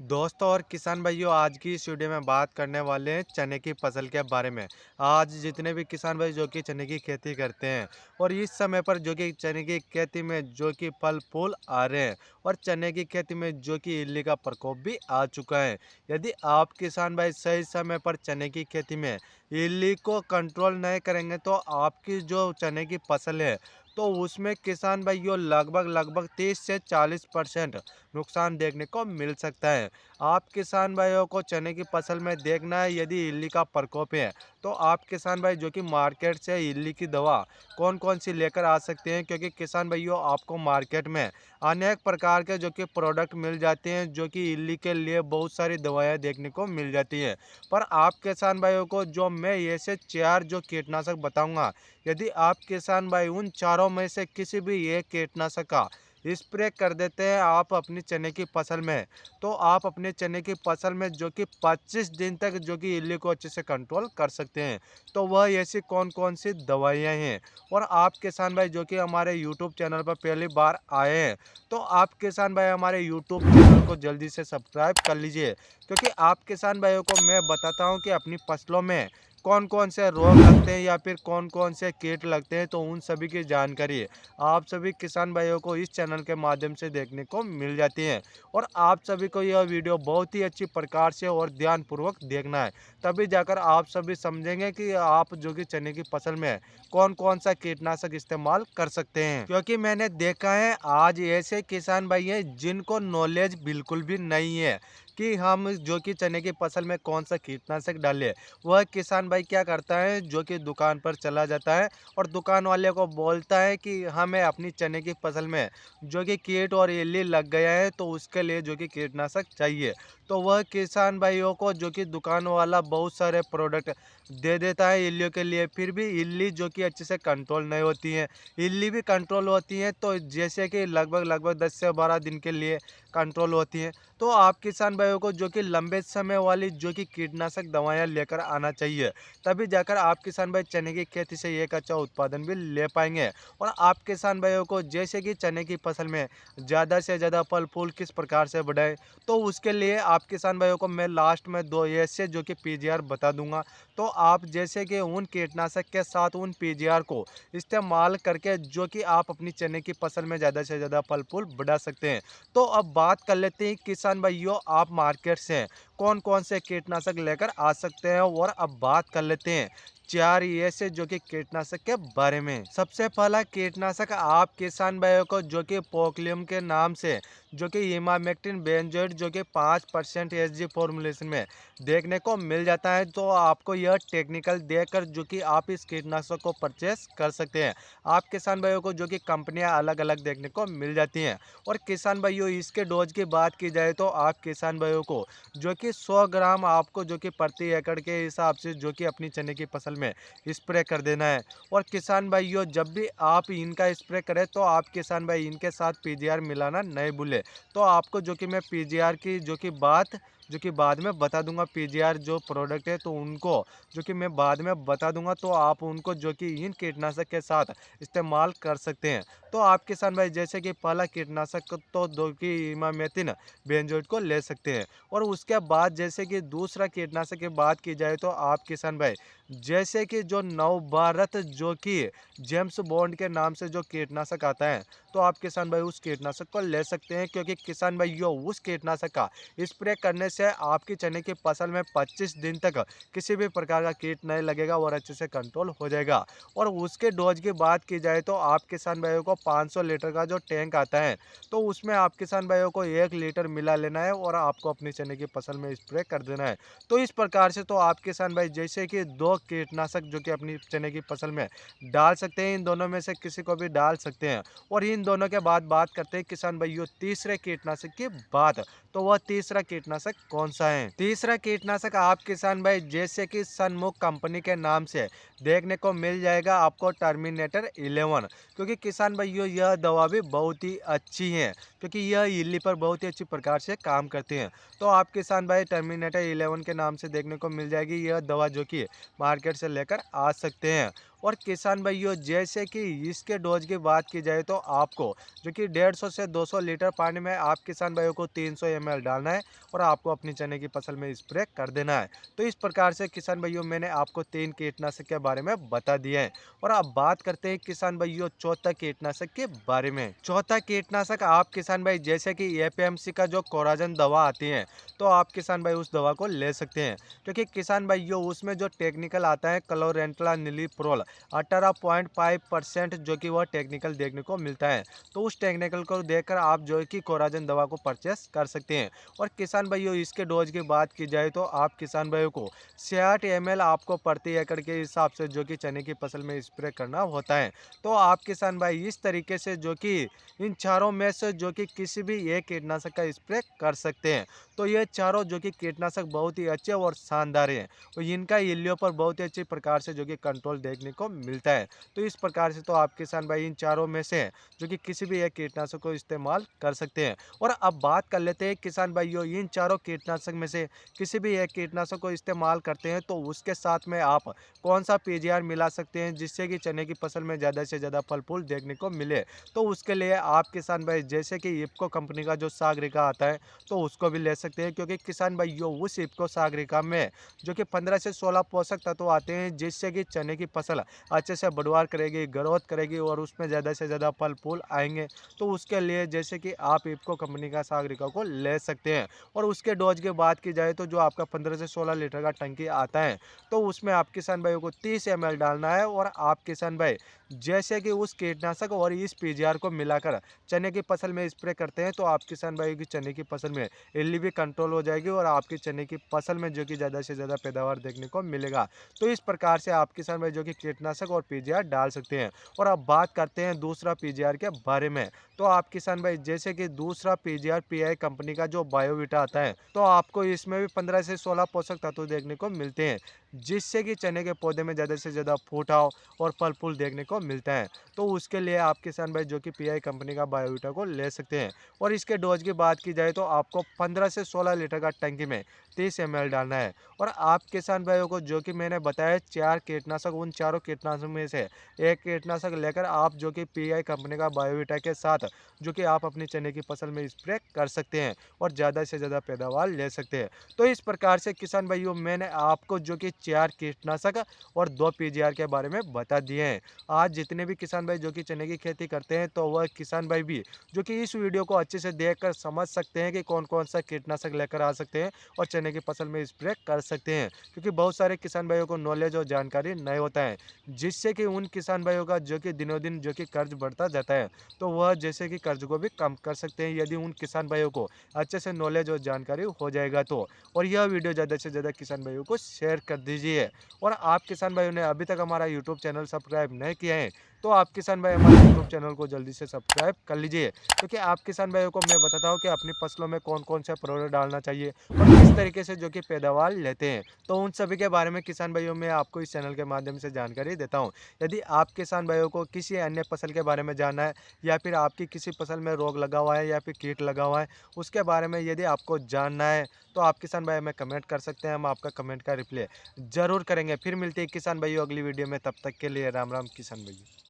दोस्तों और किसान भाइयों, आज की इस वीडियो में बात करने वाले हैं चने की फसल के बारे में। आज जितने भी किसान भाई जो कि चने की खेती करते हैं और इस समय पर जो कि चने की खेती में जो कि फल फूल आ रहे हैं और चने की खेती में जो कि इल्ली का प्रकोप भी आ चुका है। यदि आप किसान भाई सही समय पर चने की खेती में इल्ली को कंट्रोल नहीं करेंगे तो आपकी जो चने की फसल है तो उसमें किसान भाइयों लगभग लगभग 30 से 40% नुकसान देखने को मिल सकता है। आप किसान भाइयों को चने की फसल में देखना है यदि इल्ली का प्रकोप है तो आप किसान भाई जो कि मार्केट से इल्ली की दवा कौन कौन सी लेकर आ सकते हैं, क्योंकि किसान भाइयों आपको मार्केट में अनेक प्रकार के जो कि प्रोडक्ट मिल जाते हैं जो कि इल्ली के लिए बहुत सारी दवाएं देखने को मिल जाती हैं। पर आप किसान भाइयों को जो मैं ऐसे चार जो कीटनाशक बताऊंगा, यदि आप किसान भाई उन चारों में से किसी भी एक कीटनाशक का स्प्रे कर देते हैं आप अपनी चने की फसल में, तो आप अपने चने की फसल में जो कि 25 दिन तक जो कि इल्ली को अच्छे से कंट्रोल कर सकते हैं। तो वह ऐसी कौन कौन सी दवाइयाँ हैं। और आप किसान भाई जो कि हमारे यूट्यूब चैनल पर पहली बार आए हैं तो आप किसान भाई हमारे यूट्यूब चैनल को जल्दी से सब्सक्राइब कर लीजिए, क्योंकि आप किसान भाइयों को मैं बताता हूँ कि अपनी फसलों में कौन कौन से रोग लगते हैं या फिर कौन कौन से कीट लगते हैं, तो उन सभी की जानकारी आप सभी किसान भाइयों को इस चैनल के माध्यम से देखने को मिल जाती है। और आप सभी को यह वीडियो बहुत ही अच्छी प्रकार से और ध्यानपूर्वक देखना है, तभी जाकर आप सभी समझेंगे कि आप जो कि चने की फसल में कौन कौन सा कीटनाशक इस्तेमाल कर सकते हैं। क्योंकि मैंने देखा है आज ऐसे किसान भाई हैं जिनको नॉलेज बिल्कुल भी नहीं है कि हम जो कि चने की फसल में कौन सा कीटनाशक डालें। वह किसान भाई क्या करता है, जो कि दुकान पर चला जाता है और दुकान वाले को बोलता है कि हमें अपनी चने की फसल में जो कि कीट और इल्ली लग गया है तो उसके लिए जो कि कीटनाशक चाहिए। तो वह किसान भाइयों को जो कि दुकान वाला बहुत सारे प्रोडक्ट दे देता है इल्लियों के लिए, फिर भी इल्ली जो कि अच्छे से कंट्रोल नहीं होती है। इल्ली भी कंट्रोल होती है तो जैसे कि लगभग लगभग 10 से 12 दिन के लिए कंट्रोल होती है। तो आप किसान भाइयों को जो कि लंबे समय वाली जो कि कीटनाशक दवाएं लेकर आना चाहिए, तभी जाकर आप किसान भाई चने की खेती से एक अच्छा उत्पादन भी ले पाएंगे। और आप किसान भाइयों को जैसे कि चने की फसल में ज़्यादा से ज़्यादा फल फूल किस प्रकार से बढ़ाए, तो उसके लिए आप किसान भाइयों को मैं लास्ट में दो ऐसे जो कि पीजीआर बता दूंगा। तो आप जैसे कि उन कीटनाशक के साथ उन पीजीआर को इस्तेमाल करके जो कि आप अपनी चने की फसल में ज़्यादा से ज़्यादा फल फूल बढ़ा सकते हैं। तो अब बात कर लेते हैं किसान भाइयों, आप मार्केट से कौन कौन से कीटनाशक लेकर आ सकते हैं। और अब बात कर लेते हैं चार ऐसे जो कि कीटनाशक के बारे में। सबसे पहला कीटनाशक आप किसान भाइयों को जो कि पोकलियम के नाम से जो कि इमामेक्टिन बेंजोएट जो कि 5% एसजी फॉर्मुलेशन में देखने को मिल जाता है। तो आपको यह टेक्निकल देकर जो कि आप इस कीटनाशक को परचेस कर सकते हैं। आप किसान भाइयों को जो कि कंपनियां अलग अलग देखने को मिल जाती हैं। और किसान भाइयों इसके डोज की बात की जाए तो आप किसान भाइयों को जो कि 100 ग्राम आपको जो कि प्रति एकड़ के हिसाब से जो कि अपनी चने की फसल में स्प्रे कर देना है। और किसान भाइयों जब भी आप इनका स्प्रे करें तो आप किसान भाई इनके साथ पीजीआर मिलाना नहीं भूलें। तो आपको जो कि मैं पीजीआर की जो कि बात जो कि बाद में बता दूंगा, पीजीआर जो प्रोडक्ट है तो उनको जो कि मैं बाद में बता दूंगा, तो आप उनको जो कि इन कीटनाशक के साथ इस्तेमाल कर सकते हैं। तो आप किसान भाई जैसे कि पहला कीटनाशक तो दो की इमामेक्टिन बेंजोएट को ले सकते हैं। और उसके बाद जैसे कि दूसरा कीटनाशक की बात की जाए तो आप किसान भाई जैसे कि जो नवभारत जो कि जेम्स बॉन्ड के नाम से जो कीटनाशक आता है, तो आप किसान भाई उस कीटनाशक को ले सकते हैं, क्योंकि किसान भाइयों उस कीटनाशक का स्प्रे करने से आपकी चने की फसल में 25 दिन तक किसी भी प्रकार का कीट नहीं लगेगा और अच्छे से कंट्रोल हो जाएगा। और उसके डोज की बात की जाए तो आप किसान भाइयों को 500 लीटर का जो टैंक आता है तो उसमें आप किसान भाइयों को 1 लीटर मिला लेना है और आपको अपनी चने की फसल में स्प्रे कर देना है। तो इस प्रकार से तो आप किसान भाई जैसे कि दो कीटनाशक जो कि अपनी चने की फसल में डाल सकते हैं, इन दोनों में से किसी को भी डाल सकते हैं। और इन दोनों के बाद बात करते हैं किसान भाइयों तीसरे कीटनाशक की बात। तो वह तीसरा कीटनाशक कौन सा है? तीसरा कीटनाशक आप किसान भाई जैसे कि सनमुख कंपनी के नाम से देखने को मिल जाएगा आपको टर्मिनेटर 11, क्योंकि किसान भाइयों यह दवा भी बहुत ही अच्छी है, क्योंकि यह इल्ली पर बहुत ही अच्छी प्रकार से काम करती है। तो आप किसान भाई टर्मिनेटर 11 के नाम से देखने को मिल जाएगी यह दवा, जो कि मार्केट से लेकर आ सकते हैं। और किसान भाइयों जैसे कि इसके डोज की बात की जाए तो आपको जो कि 150 से 200 लीटर पानी में आप किसान भाइयों को 300 ml डालना है और आपको अपनी चने की फसल में स्प्रे कर देना है। तो इस प्रकार से किसान भाइयों मैंने आपको 3 कीटनाशक के बारे में बता दिया है। और अब बात करते हैं किसान भाइयों चौथा कीटनाशक के बारे में। चौथा कीटनाशक आप किसान भाई जैसे कि एपीएमसी का जो कोराजन दवा आती है, तो आप किसान भाई उस दवा को ले सकते हैं, क्योंकि किसान भाइयों उसमें जो टेक्निकल आता है क्लोरेंट्ला निलीप्रोल 18.5% जो कि वह टेक्निकल देखने को मिलता है। तो उस टेक्निकल को देखकर आप जो है कि कोराजन दवा को परचेस कर सकते हैं। और किसान भाइयों इसके डोज की बात की जाए तो आप किसान भाइयों को 60 ml आपको प्रति एकड़ के हिसाब से जो कि चने की फसल में स्प्रे करना होता है। तो आप किसान भाई इस तरीके से जो कि इन चारों में से जो कि किसी भी एक कीटनाशक का स्प्रे कर सकते हैं। तो ये चारों जो कि कीटनाशक बहुत ही अच्छे और शानदार हैं और इनका इल्लियों पर बहुत ही अच्छी प्रकार से जो कि कंट्रोल देखने को मिलता है। तो इस प्रकार से तो आप किसान भाई इन चारों में से जो कि किसी भी एक कीटनाशक को इस्तेमाल कर सकते हैं। और अब बात कर लेते हैं किसान भाइयों इन चारों कीटनाशक में से किसी भी एक कीटनाशक को इस्तेमाल करते हैं तो उसके साथ में आप कौन सा पीजीआर मिला सकते हैं जिससे कि चने की फसल में ज़्यादा से ज़्यादा फल फूल देखने को मिले। तो उसके लिए आप किसान भाई जैसे कि इफ्को कंपनी का जो सागरिका आता है तो उसको भी ले सकते हैं, क्योंकि किसान भाइयों उस इफ्को सागरिका में जो कि 15 से 16 पोषक तत्व आते हैं जिससे कि चने की फसल अच्छे से बढ़वार करेगी, ग्रोथ करेगी और उसमें ज़्यादा से ज़्यादा फल फूल आएंगे। तो उसके लिए जैसे कि आप इफ्को कंपनी का सागरिका को ले सकते हैं। और उसके डोज की बात की जाए तो जो आपका 15 से 16 लीटर का टंकी आता है तो उसमें आप किसान भाइयों को 30 ml डालना है। और आप किसान भाई जैसे कि उस कीटनाशक और इस पीजीआर को मिलाकर चने की फसल में स्प्रे करते हैं तो आप किसान भाई की चने की फसल में इल्ली भी कंट्रोल हो जाएगी और आपकी चने की फसल में जो कि ज़्यादा से ज़्यादा पैदावार देखने को मिलेगा। तो इस प्रकार से आप किसान भाई जो कि कीटनाशक और पीजीआर डाल सकते हैं। और अब बात करते हैं दूसरा पीजीआर के बारे में। तो आप किसान भाई जैसे कि दूसरा पीजीआर पीआई कंपनी का जो बायोवीटा आता है तो आपको इसमें भी 15 से 16 पोषक तत्व देखने को मिलते हैं जिससे कि चने के पौधे में ज़्यादा से ज़्यादा फूटाव और फल फूल देखने को मिलता है। तो उसके लिए आप किसान भाई जो कि पीआई कंपनी का बायोवीटा को ले सकते हैं। और इसके डोज की बात की जाए तो आपको 15 से 16 लीटर का टंकी में 30 ml डालना है। और आप किसान भाइयों को जो कि मैंने बताया 4 कीटनाशक, उन चारों कीटनाशक में से एक कीटनाशक लेकर आप जो कि पीआई कंपनी का बायोवीटा के साथ जो कि आप अपनी चने की फसल में स्प्रे कर सकते हैं और ज़्यादा से ज़्यादा पैदावार ले सकते हैं। तो इस प्रकार से किसान भाइयों मैंने आपको जो कि 4 कीटनाशक और 2 पीजीआर के बारे में बता दिए हैं। आज जितने भी किसान भाई जो कि चने की खेती करते हैं तो वह किसान भाई भी जो कि इस वीडियो को अच्छे से देखकर समझ सकते हैं कि कौन कौन सा कीटनाशक लेकर आ सकते हैं और चने की फसल में स्प्रे कर सकते हैं, क्योंकि बहुत सारे किसान भाइयों को नॉलेज और जानकारी नहीं होता है जिससे कि उन किसान भाइयों का जो कि दिनों दिन जो कि कर्ज बढ़ता जाता है। तो वह जैसे कि कर्ज को भी कम कर सकते हैं यदि उन किसान भाइयों को अच्छे से नॉलेज और जानकारी हो जाएगा तो। और यह वीडियो ज़्यादा से ज़्यादा किसान भाइयों को शेयर कर दीजिए। और आप किसान भाइयों ने अभी तक हमारा यूट्यूब चैनल सब्सक्राइब नहीं किया है तो आप किसान भाई हमारे यूट्यूब चैनल को जल्दी से सब्सक्राइब कर लीजिए, क्योंकि आप किसान भाइयों को मैं बताता हूँ कि अपनी फसलों में कौन कौन से प्रोडक्ट डालना चाहिए और किस तरीके से जो कि पैदावार लेते हैं। तो उन सभी के बारे में किसान भाइयों में आपको इस चैनल के माध्यम से जानकारी देता हूँ। यदि आप किसान भाइयों को किसी अन्य फसल के बारे में जानना है या फिर आपकी किसी फसल में रोग लगा हुआ है या फिर कीट लगा हुआ है उसके बारे में यदि आपको जानना है तो आप किसान भाई हमें कमेंट कर सकते हैं, हम आपका कमेंट का रिप्लाई जरूर करेंगे। फिर मिलते हैं किसान भाइयों अगली वीडियो में, तब तक के लिए राम राम किसान भाइयों।